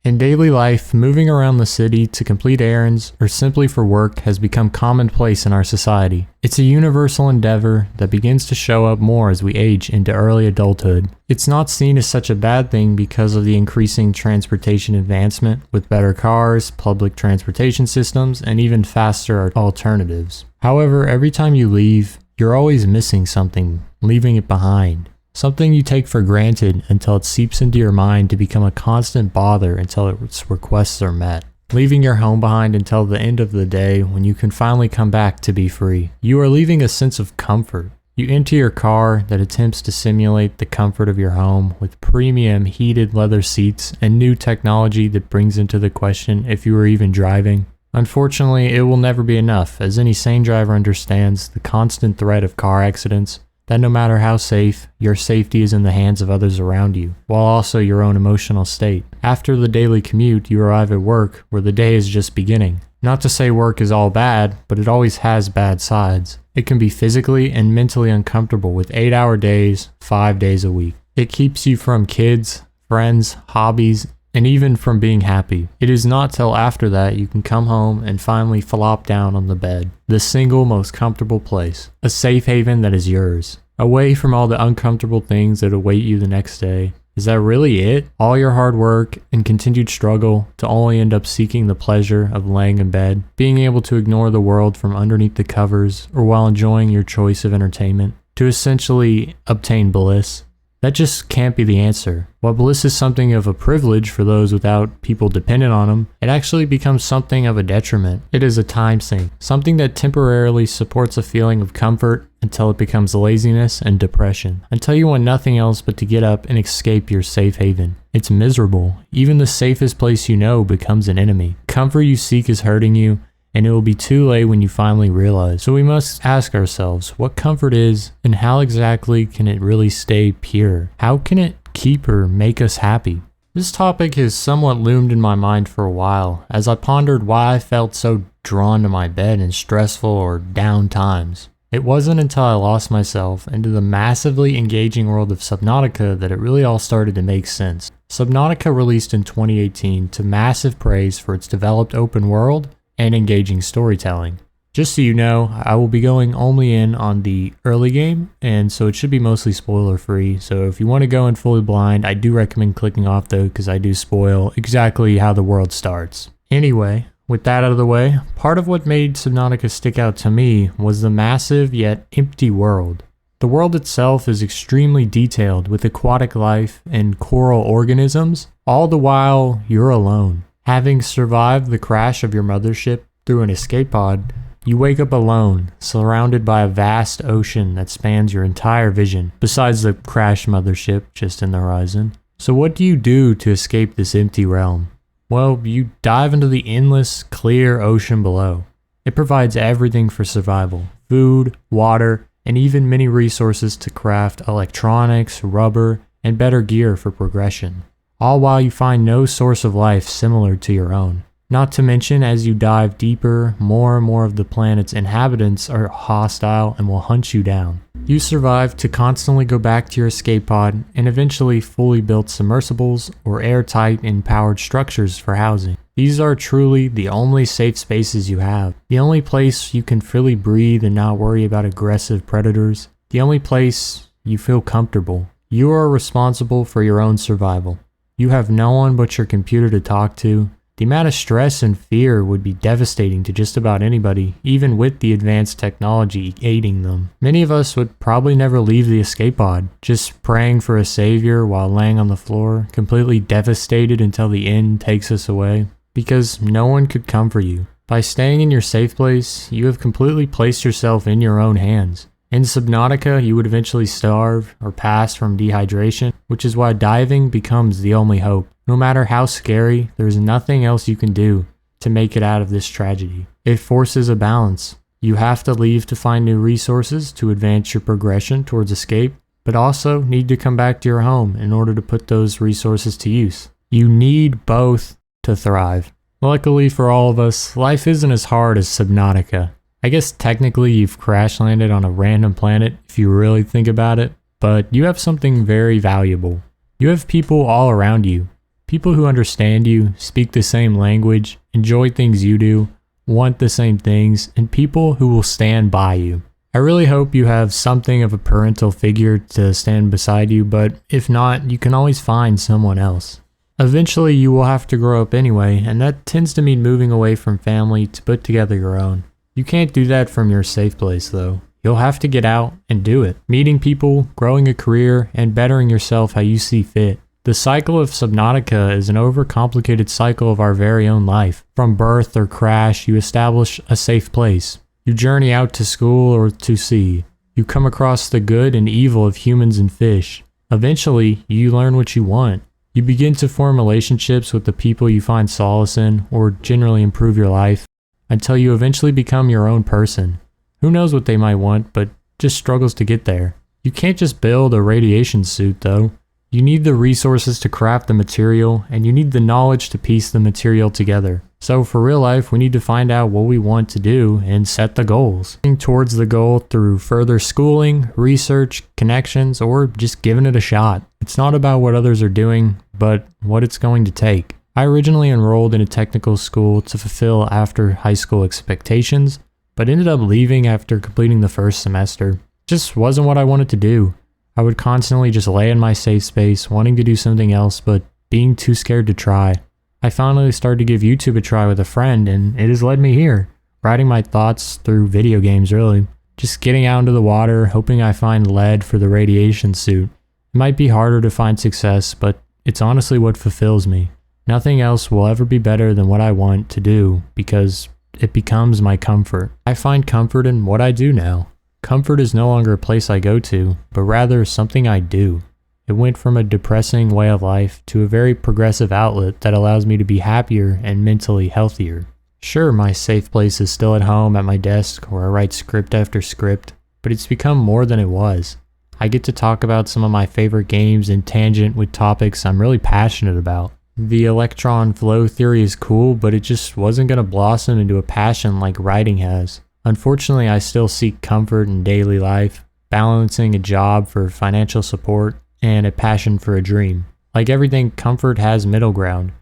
In daily life, moving around the city to complete errands or simply for work has become commonplace in our society. It's a universal endeavor that begins to show up more as we age into early adulthood. It's not seen as such a bad thing because of the increasing transportation advancement with better cars, public transportation systems, and even faster alternatives. However, every time you leave, you're always missing something, leaving it behind. Something you take for granted until it seeps into your mind to become a constant bother until its requests are met. Leaving your home behind until the end of the day when you can finally come back to be free. You are leaving a sense of comfort. You enter your car that attempts to simulate the comfort of your home with premium heated leather seats and new technology that brings into the question if you were even driving. Unfortunately, it will never be enough, as any sane driver understands the constant threat of car accidents, that no matter how safe, your safety is in the hands of others around you, while also your own emotional state. After the daily commute, you arrive at work where the day is just beginning. Not to say work is all bad, but it always has bad sides. It can be physically and mentally uncomfortable with 8-hour days, 5 days a week. It keeps you from kids, friends, hobbies, and even from being happy. It is not till after that you can come home and finally flop down on the bed, the single most comfortable place, a safe haven that is yours, away from all the uncomfortable things that await you the next day. Is that really it? All your hard work and continued struggle to only end up seeking the pleasure of laying in bed, being able to ignore the world from underneath the covers or while enjoying your choice of entertainment, to essentially obtain bliss? That just can't be the answer. While bliss is something of a privilege for those without people dependent on them, it actually becomes something of a detriment. It is a time sink, something that temporarily supports a feeling of comfort until it becomes laziness and depression, until you want nothing else but to get up and escape your safe haven. It's miserable. Even the safest place you know becomes an enemy. Comfort you seek is hurting you, and it will be too late when you finally realize. So we must ask ourselves what comfort is and how exactly can it really stay pure? How can it keep or make us happy? This topic has somewhat loomed in my mind for a while as I pondered why I felt so drawn to my bed in stressful or down times. It wasn't until I lost myself into the massively engaging world of Subnautica that it really all started to make sense. Subnautica released in 2018 to massive praise for its developed open world and engaging storytelling. Just so you know, I will be going only in on the early game, and so it should be mostly spoiler free. So if you want to go in fully blind, I do recommend clicking off though, because I do spoil exactly how the world starts. Anyway, with that out of the way, part of what made Subnautica stick out to me was the massive yet empty world. The world itself is extremely detailed with aquatic life and coral organisms, all the while you're alone. Having survived the crash of your mothership through an escape pod, you wake up alone, surrounded by a vast ocean that spans your entire vision, besides the crashed mothership just in the horizon. So what do you do to escape this empty realm? Well, you dive into the endless, clear ocean below. It provides everything for survival: food, water, and even many resources to craft electronics, rubber, and better gear for progression. All while you find no source of life similar to your own. Not to mention, as you dive deeper, more and more of the planet's inhabitants are hostile and will hunt you down. You survive to constantly go back to your escape pod and eventually fully built submersibles or airtight and powered structures for housing. These are truly the only safe spaces you have. The only place you can freely breathe and not worry about aggressive predators. The only place you feel comfortable. You are responsible for your own survival. You have no one but your computer to talk to. The amount of stress and fear would be devastating to just about anybody, even with the advanced technology aiding them. Many of us would probably never leave the escape pod, just praying for a savior while laying on the floor, completely devastated until the end takes us away, because no one could comfort you. By staying in your safe place, you have completely placed yourself in your own hands. In Subnautica, you would eventually starve or pass from dehydration, which is why diving becomes the only hope. No matter how scary, there is nothing else you can do to make it out of this tragedy. It forces a balance. You have to leave to find new resources to advance your progression towards escape, but also need to come back to your home in order to put those resources to use. You need both to thrive. Luckily for all of us, life isn't as hard as Subnautica. I guess technically you've crash landed on a random planet if you really think about it, but you have something very valuable. You have people all around you. People who understand you, speak the same language, enjoy things you do, want the same things, and people who will stand by you. I really hope you have something of a parental figure to stand beside you, but if not, you can always find someone else. Eventually, you will have to grow up anyway, and that tends to mean moving away from family to put together your own. You can't do that from your safe place, though. You'll have to get out and do it, meeting people, growing a career, and bettering yourself how you see fit. The cycle of Subnautica is an overcomplicated cycle of our very own life. From birth or crash, you establish a safe place. You journey out to school or to sea. You come across the good and evil of humans and fish. Eventually, you learn what you want. You begin to form relationships with the people you find solace in or generally improve your life until you eventually become your own person. Who knows what they might want, but just struggles to get there. You can't just build a radiation suit, though. You need the resources to craft the material, and you need the knowledge to piece the material together. So for real life, we need to find out what we want to do and set the goals. Working towards the goal through further schooling, research, connections, or just giving it a shot. It's not about what others are doing, but what it's going to take. I originally enrolled in a technical school to fulfill after high school expectations, but ended up leaving after completing the first semester. Just wasn't what I wanted to do. I would constantly just lay in my safe space, wanting to do something else, but being too scared to try. I finally started to give YouTube a try with a friend, and it has led me here, writing my thoughts through video games really. Just getting out into the water, hoping I find lead for the radiation suit. It might be harder to find success, but it's honestly what fulfills me. Nothing else will ever be better than what I want to do, because it becomes my comfort. I find comfort in what I do now. Comfort is no longer a place I go to, but rather something I do. It went from a depressing way of life to a very progressive outlet that allows me to be happier and mentally healthier. Sure, my safe place is still at home at my desk where I write script after script, but it's become more than it was. I get to talk about some of my favorite games and tangent with topics I'm really passionate about. The electron flow theory is cool, but it just wasn't going to blossom into a passion like writing has. Unfortunately, I still seek comfort in daily life, balancing a job for financial support and a passion for a dream. Like everything, comfort has middle ground.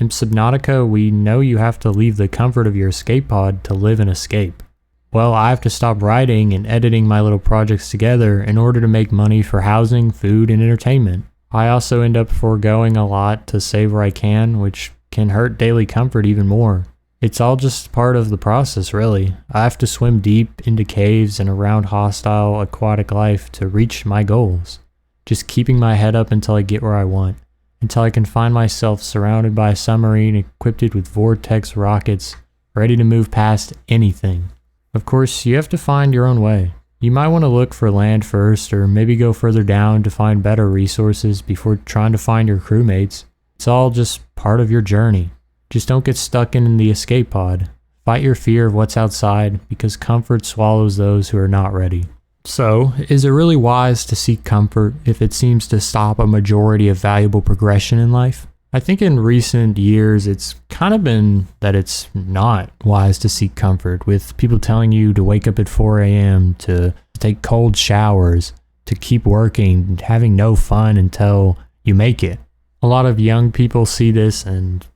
In Subnautica, we know you have to leave the comfort of your escape pod to live and escape. Well, I have to stop writing and editing my little projects together in order to make money for housing, food, and entertainment. I also end up foregoing a lot to save where I can, which can hurt daily comfort even more. It's all just part of the process, really. I have to swim deep into caves and around hostile aquatic life to reach my goals. Just keeping my head up until I get where I want, until I can find myself surrounded by a submarine equipped with vortex rockets, ready to move past anything. Of course, you have to find your own way. You might want to look for land first, or maybe go further down to find better resources before trying to find your crewmates. It's all just part of your journey. Just don't get stuck in the escape pod. Fight your fear of what's outside, because comfort swallows those who are not ready. So, is it really wise to seek comfort if it seems to stop a majority of valuable progression in life? I think in recent years it's kind of been that it's not wise to seek comfort, with people telling you to wake up at 4 a.m., to take cold showers, to keep working, having no fun until you make it. A lot of young people see this and,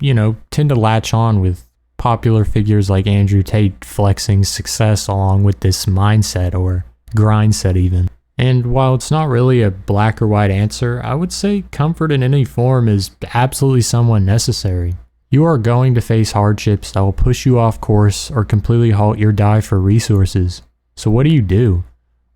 tend to latch on with popular figures like Andrew Tate flexing success along with this mindset or grind set even. And while it's not really a black or white answer, I would say comfort in any form is absolutely somewhat necessary. You are going to face hardships that will push you off course or completely halt your dive for resources. So what do?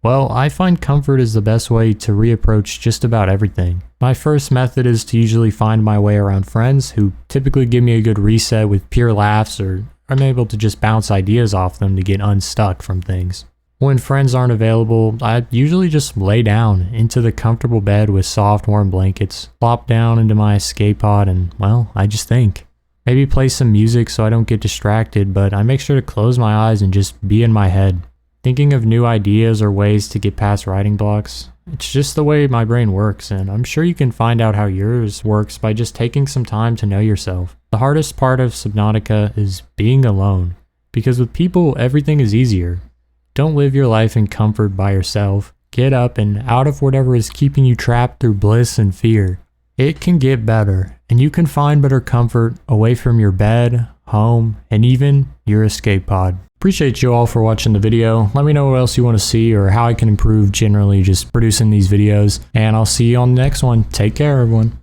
Well, I find comfort is the best way to reapproach just about everything. My first method is to usually find my way around friends who typically give me a good reset with pure laughs, or I'm able to just bounce ideas off them to get unstuck from things. When friends aren't available, I usually just lay down into the comfortable bed with soft warm blankets, plop down into my escape pod, and I just think. Maybe play some music so I don't get distracted, but I make sure to close my eyes and just be in my head. Thinking of new ideas or ways to get past writing blocks. It's just the way my brain works, and I'm sure you can find out how yours works by just taking some time to know yourself. The hardest part of Subnautica is being alone, because with people, everything is easier. Don't live your life in comfort by yourself. Get up and out of whatever is keeping you trapped through bliss and fear. It can get better, and you can find better comfort away from your bed, home, and even your escape pod. Appreciate you all for watching the video. Let me know what else you want to see or how I can improve generally just producing these videos, and I'll see you on the next one. Take care, everyone.